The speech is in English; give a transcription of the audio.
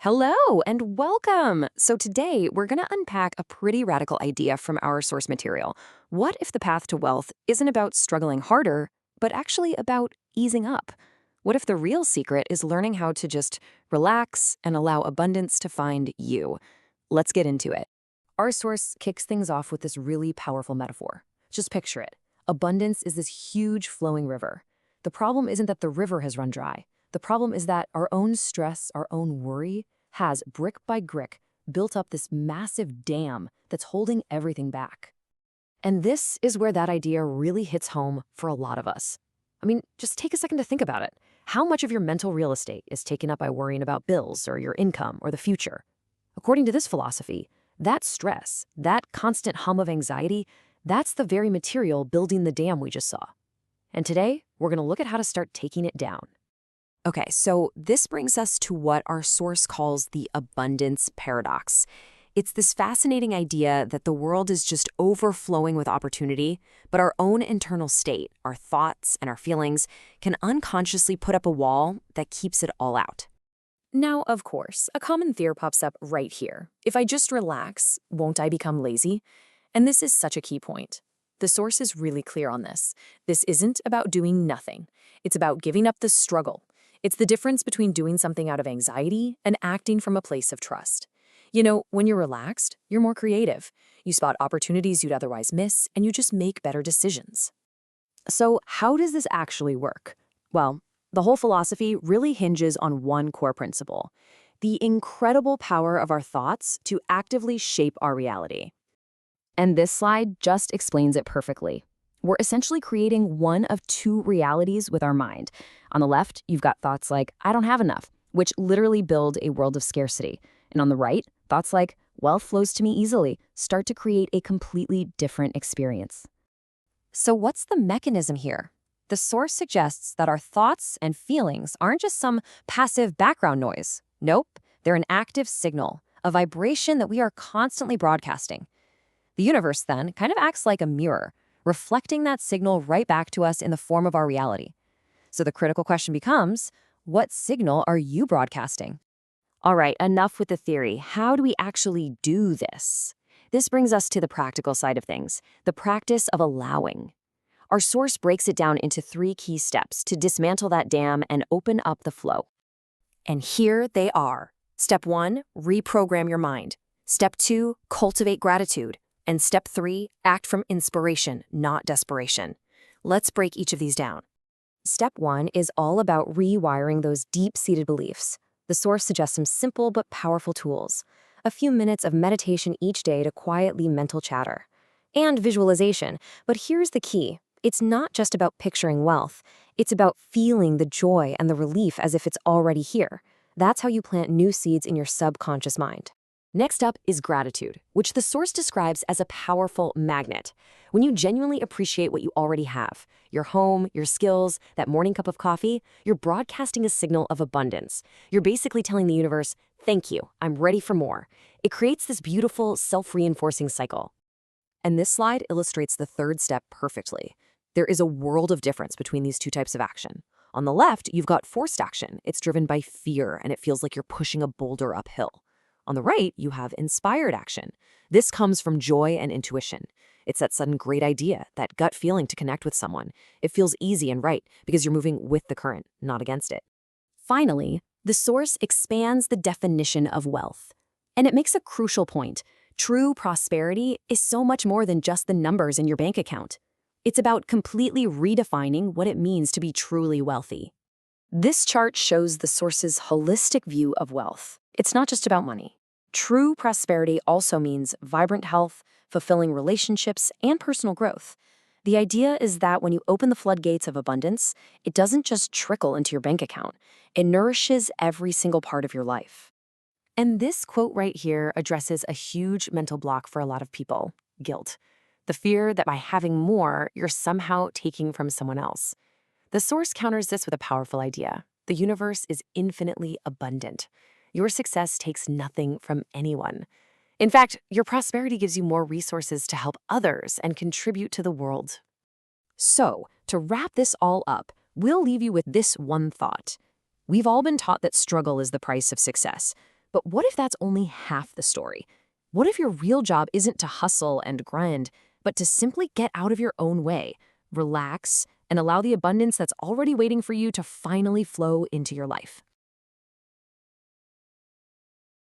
Hello and welcome! So today we're going to unpack a pretty radical idea from our source material. What if the path to wealth isn't about struggling harder, but actually about easing up? What if the real secret is learning how to just relax and allow abundance to find you? Let's get into it. Our source kicks things off with this really powerful metaphor. Just picture it. Abundance is this huge flowing river. The problem isn't that the river has run dry. The problem is that our own stress, our own worry, has, brick by brick, built up this massive dam that's holding everything back. And this is where that idea really hits home for a lot of us. I mean, just take a second to think about it. How much of your mental real estate is taken up by worrying about bills or your income or the future? According to this philosophy, that stress, that constant hum of anxiety, that's the very material building the dam we just saw. And today, we're going to look at how to start taking it down. Okay, so this brings us to what our source calls the abundance paradox. It's this fascinating idea that the world is just overflowing with opportunity, but our own internal state, our thoughts and our feelings, can unconsciously put up a wall that keeps it all out. Now, of course, a common fear pops up right here. If I just relax, won't I become lazy? And this is such a key point. The source is really clear on this. This isn't about doing nothing. It's about giving up the struggle. It's the difference between doing something out of anxiety and acting from a place of trust. You know, when you're relaxed, you're more creative. You spot opportunities you'd otherwise miss, and you just make better decisions. So how does this actually work? Well, the whole philosophy really hinges on one core principle: the incredible power of our thoughts to actively shape our reality. And this slide just explains it perfectly. We're essentially creating one of two realities with our mind. On the left, you've got thoughts like, I don't have enough, which literally build a world of scarcity. And on the right, thoughts like, wealth flows to me easily, start to create a completely different experience. So what's the mechanism here? The source suggests that our thoughts and feelings aren't just some passive background noise. Nope, they're an active signal, a vibration that we are constantly broadcasting. The universe then kind of acts like a mirror, reflecting that signal right back to us in the form of our reality. So the critical question becomes, what signal are you broadcasting? All right, enough with the theory. How do we actually do this? This brings us to the practical side of things, the practice of allowing. Our source breaks it down into 3 key steps to dismantle that dam and open up the flow. And here they are. Step 1, reprogram your mind. Step 2, cultivate gratitude. And step 3, act from inspiration, not desperation. Let's break each of these down. Step 1 is all about rewiring those deep-seated beliefs. The source suggests some simple but powerful tools. A few minutes of meditation each day to quietly mental chatter. And visualization. But here's the key. It's not just about picturing wealth. It's about feeling the joy and the relief as if it's already here. That's how you plant new seeds in your subconscious mind. Next up is gratitude, which the source describes as a powerful magnet. When you genuinely appreciate what you already have, your home, your skills, that morning cup of coffee, you're broadcasting a signal of abundance. You're basically telling the universe, thank you, I'm ready for more. It creates this beautiful, self-reinforcing cycle. And this slide illustrates the 3rd step perfectly. There is a world of difference between these 2 types of action. On the left, you've got forced action. It's driven by fear, and it feels like you're pushing a boulder uphill. On the right, you have inspired action. This comes from joy and intuition. It's that sudden great idea, that gut feeling to connect with someone. It feels easy and right because you're moving with the current, not against it. Finally, the source expands the definition of wealth. And it makes a crucial point. True prosperity is so much more than just the numbers in your bank account. It's about completely redefining what it means to be truly wealthy. This chart shows the source's holistic view of wealth. It's not just about money. True prosperity also means vibrant health, fulfilling relationships, and personal growth. The idea is that when you open the floodgates of abundance, it doesn't just trickle into your bank account. It nourishes every single part of your life. And this quote right here addresses a huge mental block for a lot of people: guilt. The fear that by having more, you're somehow taking from someone else. The source counters this with a powerful idea. The universe is infinitely abundant. Your success takes nothing from anyone. In fact, your prosperity gives you more resources to help others and contribute to the world. So, to wrap this all up, we'll leave you with this one thought. We've all been taught that struggle is the price of success. But what if that's only half the story? What if your real job isn't to hustle and grind, but to simply get out of your own way, relax, and allow the abundance that's already waiting for you to finally flow into your life?